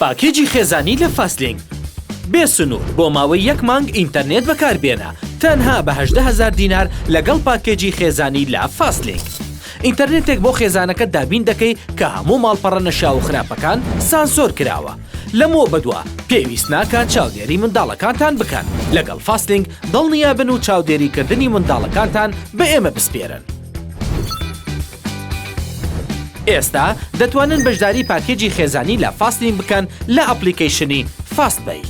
پاکێجی خێزانی لە فاستلینگ بێ سنوور بۆ ماوەی 1 مانگ ئینتەرنێت بەکاربێنە تەنها بە 18,000 دینار لەگەڵ پاکێجی خێزانی لە فاستلینگ. ئینتەرنێتێک بۆ خێزانەکە دابین دەکەی کە هەموو ماڵپەڕە نەشاو و خراپەکان سانسۆر کراوە. لەمەوە بەدووە پێویست ناکات چاودێری منداڵەکانتان بکەن. لەگەڵ فاستلینگ دڵنیا بن و چاودێریکردنی منداڵەکانتان بە ئێمە بسپێرن. ئێستا دەتوانن بەشداری پاکێجی خێزانی لە فاستلینگ بکەن لە ئەپلیکیشنی فاستبەی.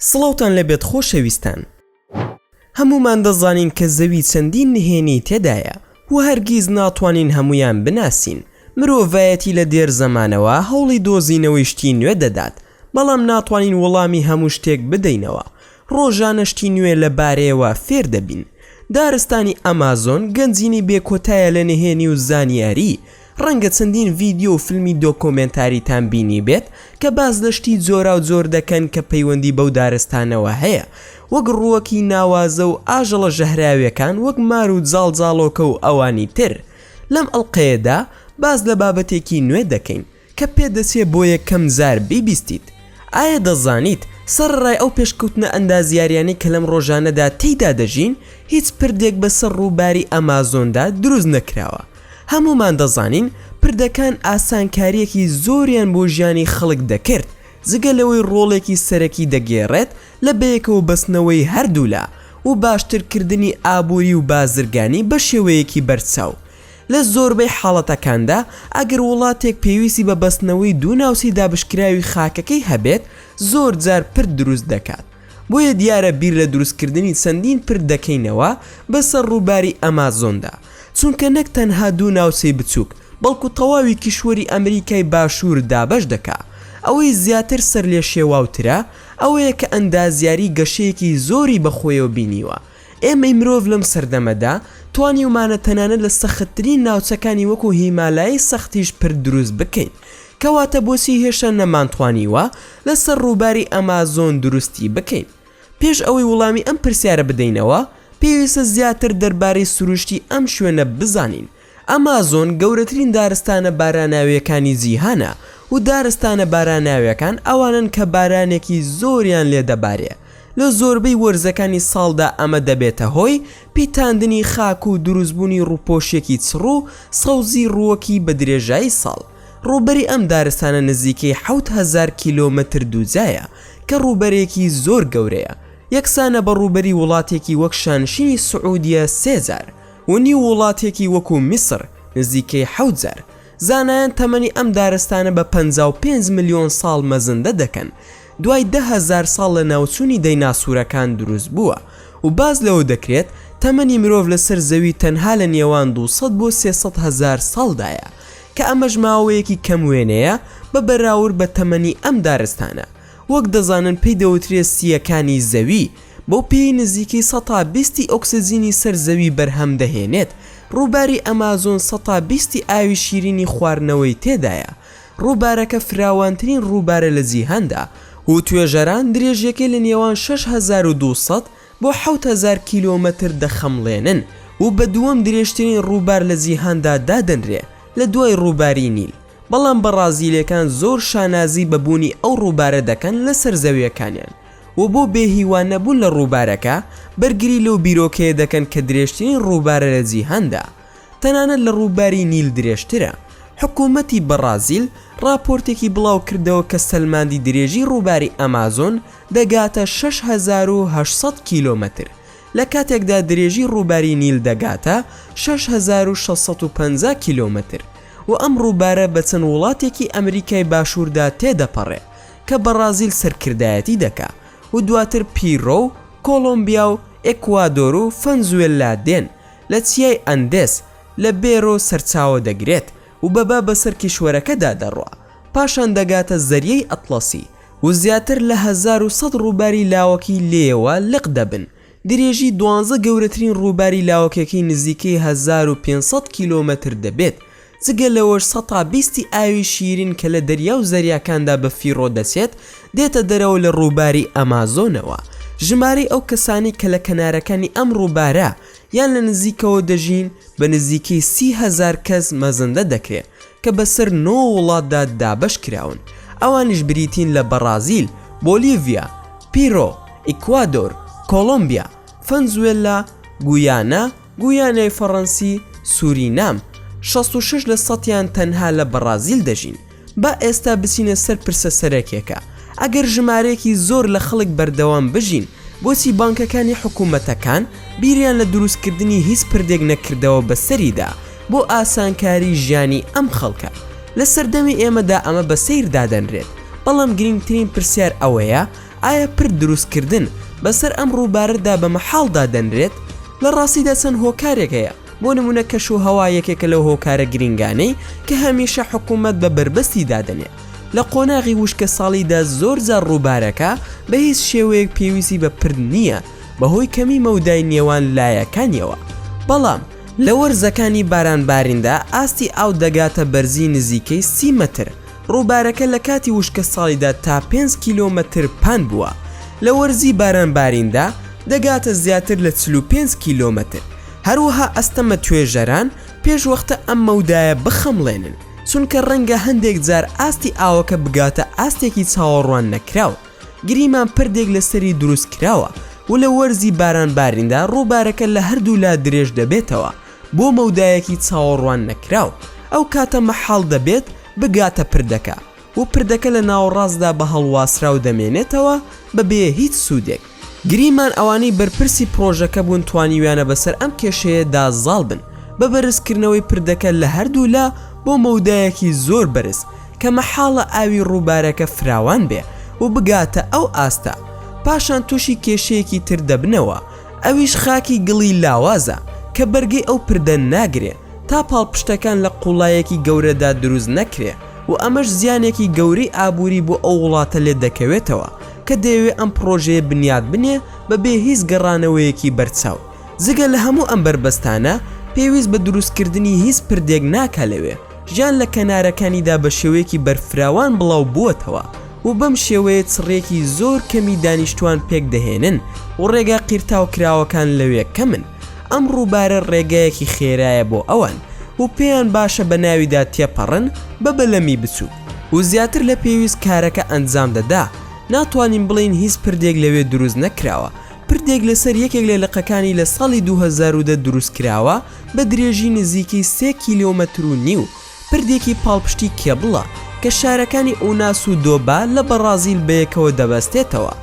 سڵاوتان لەبێت خۆشەویستان. هەمومان دەزانین کە زەوی چەندین نهێنی تێدایە و هەرگیز ناتوانین هەمویان بناسین. مرۆڤایەتی لە دێر زەمانەوە هەوڵی دۆزینەوەی شتی نوێ دەدات، بەڵام ناتوانین وەڵامی هەموو شتێک بدەینەوە. ڕۆژانە شتی نوێ لە بارەیەوە فێر دەبین. دارستانی ئەمازۆن گەنجینی بێکۆتایە لە نهێنی و زانیاری. ڕەنگە چەندین ڤیدیۆ و فیلمی دۆکۆمنتاریتان بینی بێت کە باز لە شتی جۆرا و جۆر دەکەن کە پەیوەندی بەو دارستانەوە هەیە، وەک ڕووەکی ناوازە و ئاژەڵە ژەهراویەکان وەک مار و جاڵجاڵۆکە و ئەوانی تر. لەم ئەڵقەیەدا باز لە بابەتێکی نوێ دەکەین کە پێدەچێت بۆ یەکەم جار بیبیستیت. ئایا دەزانیت سەرڕای ئەو پێشکەوتنە ئەندازیاریانی کە لەم ڕۆژانەدا تێیدا دەژین هیچ پردێک بەسەر ڕووباری ئەمازۆندا دروست نەکراوە؟ هەمومان دەزانین پردەکان ئاسانکاریەکی زۆریان بۆ ژیانی خەڵک دەکرد، جگە لەوەی ڕۆڵێکی سەرەکی دەگێڕێت لە بەیەکەوە بەستنەوەی هەردوولا و باشترکردنی ئابووری و بازرگانی بە شێوەیەکی بەرچاو. لە زۆربەی حاڵەتەکاندا ئەگەر وڵاتێک پێویستی بە بەستنەوەی دوو ناوچەی دابشکراوی خاکەکەی هەبێت زۆر جار پرد دروست دەکات. بۆیە دیارە بیر لە دروستکردنی چەندین پرد دەکەینەوە بەسەر ڕووباری ئەمازۆندا، چونکە نەک تەنها دوو ناوچەی بچووک بەڵکو تەواوی کیشوەری ئەمریکای باشوور دابەش دەکا. ئەوەی زیاتر سەر لێ شێواوترە ئەوەیە کە ئەندازیاری گەشەیەکی زۆری بەخۆیەوە بینیوە. ئێمەی مرۆڤ لەم سەردەمەدا توانیومانە تەنانەت لە سەختترین ناوچەکانی وەکو هیمالایی سەختیش پرد دروست بکەین، کەواتە بۆچی هێشتا نەمانتوانیوە لەسەر ڕووباری ئەمازۆن دروستی بکەین؟ پێش ئەوەی وەڵامی ئەم پرسیارە بدەینەوە پێویستە زیاتر دەربارەی سروشتی ئەم شوێنە بزانین. ئەمازۆن گەورەترین دارستانە باراناویەکانی جیهانە و دارستانە باراناویەکان ئەوانن کە بارانێکی زۆریان لێ دەبارێ. لە زۆربەی وەرزەکانی ساڵدا ئەمە دەبێتە هۆی پیتاندنی خاک و دروستبوونی ڕووپۆشێکی چڕ و سەوزی ڕووەکی بە درێژایی ساڵ. ڕووبەری ئەم دارستانە نزیکەی 7,000 کیلۆمەتر دووجایە کە ڕووبەرێکی زۆر گەورەیە، یەکسانە بە ڕووبەری وڵاتێکی وەک شانشینی سعودیە 3,000 و نیو وڵاتێکی وەکو میسر نزیکەی 7,000. زانایان تەمەنی ئەم دارستانە بە 55 ملیۆن ساڵ مەزندە دەکەن، دوای 10,000 ساڵ لە ناوچوونی دەیناسوورەکان دروست بووە و باز لەوە دەکرێت تەمەنی مرۆڤ لەسەر زەوی تەنها لە نێوان 200 بۆ 300,000 ساڵدایە، کە ئەمەش ماوەیەکی کەم وێنەیە بە بەراورد بە تەمەنی ئەم دارستانە. وەک دەزانن پێی دەوترێت سیەکانی زەوی، بۆ پێی نزیکەی 120 ئۆکسجینی سەر زەوی بەرهەم دەهێنێت. ڕووباری ئەمازۆن 120 ئاوی شیرینی خواردنەوەی تێدایە. ڕووبارەکە فراوانترین ڕووبارە لە جیهاندا و توێژەران درێژەکەی لە نێوان 6,200 بۆ 7,000 کیلۆمەتر دەخەمڵێنن و بە دووەم درێژترین ڕووبار لە جیهاندا دادەنرێ لە دوای ڕووباری نیل. بەڵام بەرازیلەکان زۆر شانازی بەبوونی ئەو ڕووبارە دەکەن لەسەر زەویەکانیان و بۆ بێهیوان نەبوون لە ڕووبارەکە بەرگری لەو بیرۆکەیە دەکەن کە درێژترین ڕووبارە لە جیهاندا تەنانەت لە ڕووباری نیل درێژترە. حکوومەتی بەرازیل راپۆرتێکی بڵاو کردەوە کە سەلماندی درێژی ڕووباری ئەمازۆن دەگاتە 6,800 کیلۆمەتر، لە کاتێکدا درێژی ڕووباری نیل دەگاتە 6,650 کیلۆمەتر و ئەم ڕووبارە بە چەند وڵاتێکی ئەمریکای باشووردا تێدەپەڕێ کە بەرازیل سەرکردایەتی دەکا و دواتر پیرۆ و کۆلۆمبیا و ئێکوادۆر و ڤەنزوێلا دێن. لە چیای ئەندێس لە بێرۆ سەرچاوە دەگرێت و بەبا بەسەر کیشوەرەکەدا دەڕوە، پاشان دەگاتە زەریای ئەتڵەسی و زیاتر لە 1100 ڕووباری لاوەکی لێەوە لق دەبن. درێژی 12 گەورەترین ڕووباری لاوەکێکی نزیکەی 1500 کیلۆمەتر دەبێت، جگە لەوەش 120 ئاوی شیرین کە لە دەریا و زەریاکاندا بە فیڕۆ دەچێت دێتە دەرەوە لە ڕووباری ئەمازۆنەوە. ژمارەی ئەو کەسانی کە لە کەنارەکانی ئەم ڕووبارە یان لە نزیکەوە دەژین بە نزیکەی 30,000 کەس مەزەندە دەکرێت کە بەسەر 9 وڵاتدا دابەش کراون. ئەوانش بریتین لە بەرازیل، بۆلیڤیا، پیرۆ، ئیکوادۆر، کۆلۆمبیا، ڤەنزوێلا، گویانا، گویانای فەڕەنسی، سورینام. 66 لە سەدیان تەنها لە بەرازیل دەژین. با ئێستا بچینە سەر پرسە سەرەکیەکە. ئەگەر ژمارەیەکی زۆر لە خەڵک بەردەوام بژین، بۆچی بانکەکانی حکوومەتەکان بیریان لە دروستکردنی هیچ پردێک نەکردەوە بەسەریدا بۆ ئاسانکاری ژیانی ئەم خەڵکە؟ لە سەردەمی ئێمەدا ئەمە بە سەیر دادەنرێت، بەڵام گرنگترین پرسیار ئەوەیە ئایا پرد دروستکردن بەسەر ئەم ڕووبارەدا بە مەحاڵ دادەنرێت؟ لە ڕاستیدا چەند هۆکارێک هەیە، بۆ نمونە کەش و هەوا یەکێکە لەو هۆکارە گرنگانەی کە هەمیشە حکوومەت بە بربەستی دادەنێت. لە قۆناغی وشکە ساڵیدا زۆر جار ڕووبارەکە بە هیچ شێوەیەک پێویستی بە پرد نییە بەهۆی کەمی مەودای نێوان لایەکانیەوە. بەڵام لە وەرزەکانی بارانباریندا ئاستی ئاو دەگاتە بەرزی نزیکەی 30 مەتر. ڕووبارەکە لە کاتی وشکە ساڵیدا تا 5 کیلۆمەتر پان بووە. لە وەرزی بارانباریندا دەگاتە زیاتر لە 45 کیلۆمەتر. هەروەها ئەستەمە توێژەران پێش وەختە ئەم مەودایە بخەمڵێنن، چونکە ڕەنگە هەندێک جار ئاستی ئاوەکە بگاتە ئاستێکی چاوەڕوان نەکراوە. گریمان پردێک لەسەری دروست کراوە و لە وەرزی بارانباریندا ڕووبارەکە لە هەردوو لا درێژ دەبێتەوە بۆ مەودایەکی چاوەڕوان نەکراو. ئەو کاتە مەحاڵ دەبێت بگاتە پردەکە و پردەکە لە ناوەڕاستدا بە هەڵواسرا و دەمێنێتەوە بەبێ هیچ سوودێک. گریمان ئەوانەی بەرپرسی پرۆژەکە بوون توانیویانە بەسەر ئەم کێشەیەدا زاڵ بن بە بەرزکردنەوەی پردەکە لە هەردوو لا بۆ مەودایەکی زۆر بەرز کە مەحاڵە ئاوی ڕووبارەکە فراوان بێ و بگاتە ئەو ئاستا. پاشان تووشی کێشەیەکی تر دەبنەوە، ئەویش خاکی گڵی لاوازە کە بەرگەی ئەو پردە ناگرێ تا پاڵپشتەکان لە قوڵایەکی گەورەدا دروست نەکرێ و ئەمەش زیانێکی گەورەی ئابووری بۆ ئەو وڵاتە لێ دەکەوێتەوە کە دەیەوێت ئەم پرۆژەیە بنیاد بنێ بەبێ هیچ گەڕانەوەیەکی بەرچاو. جگە لە هەموو ئەم بربەستانە پێویست بە دروستکردنی هیچ پردێک ناکا لەوێ. ژیان لە کەنارەکانیدا بە شێوەیەکی بەرفراوان بڵاو بووەتەوە و بەم شێوەیە چڕێکی زۆر کەمی دانیشتوان پێک دەهێنن و ڕێگا قیرتاو کراوەکان لەوێ کەمن. ئەم ڕووبارە ڕێگایەکی خێرایە بۆ ئەوان و پێیان باشە بە ناویدا تێپەڕن بە بەلەمی بچوو و زیاتر لە پێویست کارەکە ئەنجام دەدا. ناتوانین بڵین هیچ پردێک لەوێ دروست نەکراوە. پردێک لەسەر یەکێک لە لقەکانی لە ساڵی 2010 دروست کراوە بە درێژی نزیکەی 3 کیلۆمەتر و نیو. پردێکی پاڵپشتی کێبڵە کە شارەکانی ئوناس و دۆبا لە بەرازیل بەیەکەوە دەبەستێتەوە.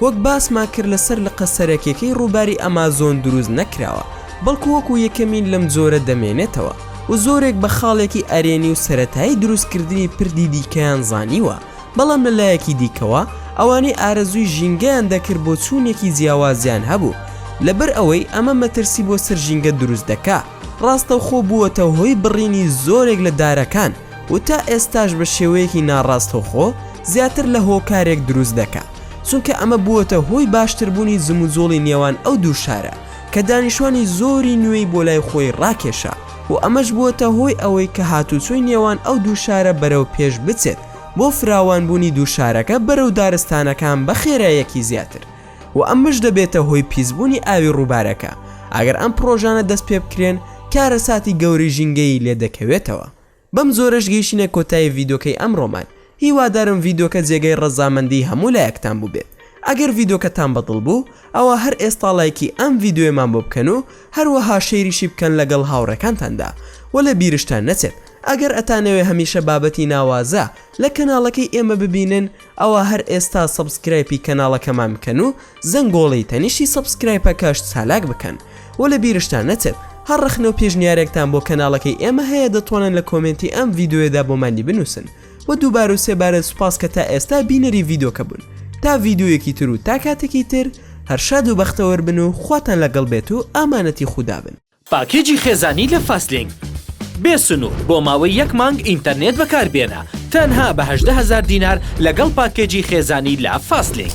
وەک باسمان کرد لەسەر لقە سەرەکیەکەی ڕووباری ئەمازۆن دروست نەکراوە، بەڵکو وەکو یەکەمین لەم جۆرە دەمێنێتەوە و زۆرێک بە خاڵێکی ئەرێنی و سەرەتایی دروستکردنی پردی دیکەیان زانیوە. بەڵام لەلایەکی دیکەوە ئەوانەی ئارەزووی ژینگەیان دەکرد بۆ چوونێکی جیاوازیان هەبوو. لەبەر ئەوەی ئەمە مەترسی بۆ سەر ژینگە دروست دەکا، ڕاستەوخۆ بووەتە هۆی بڕینی زۆرێک لە دارەکان و تا ئێستاش بە شێوەیەکی ناڕاستەوخۆ زیاتر لە هۆکارێک دروست دەکا، چونکە ئەمە بووەتە هۆی باشتربوونی زموزۆڵی نێوان ئەو دوو شارە کە دانیشتوانی زۆری نوێی بۆ لای خۆی ڕاکێشا و ئەمەش بووەتە هۆی ئەوەی کە هاتوچۆی نێوان ئەو دوو شارە بەرەو پێش بچێت بۆ فراوانبوونی دوو شارەکە بەرەو دارستانەکان بە خێرایەکی زیاتر و ئەمەش دەبێتە هۆی پیسبوونی ئاوی ڕووبارەکە. ئەگەر ئەم پرۆژانە دەست پێ بکرێن کارە ساتی گەوری ژینگەی لێ دەکەوێتەوە. بەم زۆرەش گەیشتینە کۆتایی ڤیدۆکەی ئەمڕۆمان. هیوادارم ڤیدۆکە جێگەی ڕەزامەندی هەموو لایەکتان بوو بێت. ئەگەر ڤیدۆکەتان بەدڵ بوو ئەوە هەر ئێستا لایکی ئەم ڤیدۆیەمان بۆ بکەن و هەروەها شەیریشی بکەن لەگەڵ هاوڕەکانتاندا و لە بیرشتان نەچێت ئەگەر ئەتانەوێ هەمیشە بابەتی ناوازە لە کەناڵەکەی ئێمە ببینن ئەوە هەر ئێستا سەبسکرایپی کەناڵەکەمان بکەن و زەنگۆڵی تەنیشی سەبسکرایپەکەش چالاک بکەن و لە بیرشتان نەچێت هەر ڕخنە و پێشنیارێکتان بۆ کەناڵەکەی ئێمە هەیە دەتوانن لە کۆمنتی ئەم ڤیدۆیەدا بۆمانی بنووسن و دووبار و سێبارە سوپاس کە تا ئێستا بینەری ڤیدۆکە بوون. تا ڤیدۆیەکی تر و تا کاتێکی تر هەر شاد و بەختەوەر بن و خواتان لەگەڵ بێت و ئامانەتی خودا بن. پاکێجی خێزانی لە فاستلینگ بێ سنوور بۆ ماوەی یەک مانگ ئینتەرنێت بەکاربێنە تەنها بە 18,000 دینار لەگەڵ پاکێجی خێزانی لە فاستلینگ.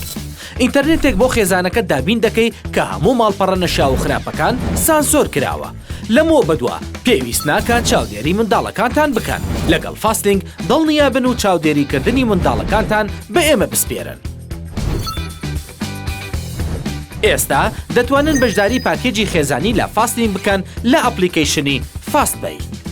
ئینتەرنێتێک بۆ خێزانەکە دابین دەکەی کە هەموو ماڵپەڕە نەشا و خراپەکان سانسۆر کراوە. لەمەوە بەدووە پێویست ناکات چاودێری منداڵەکانتان بکەن. لەگەڵ فاستلینگ دڵنیابن و چاودێریکردنی منداڵەکانتان بە ئێمە بسپێرن. ئێستا دەتوانن بەشداری پاکێجی خێزانی لە فاستلینگ بکەن لە ئەپلیکیشنی فاستبی.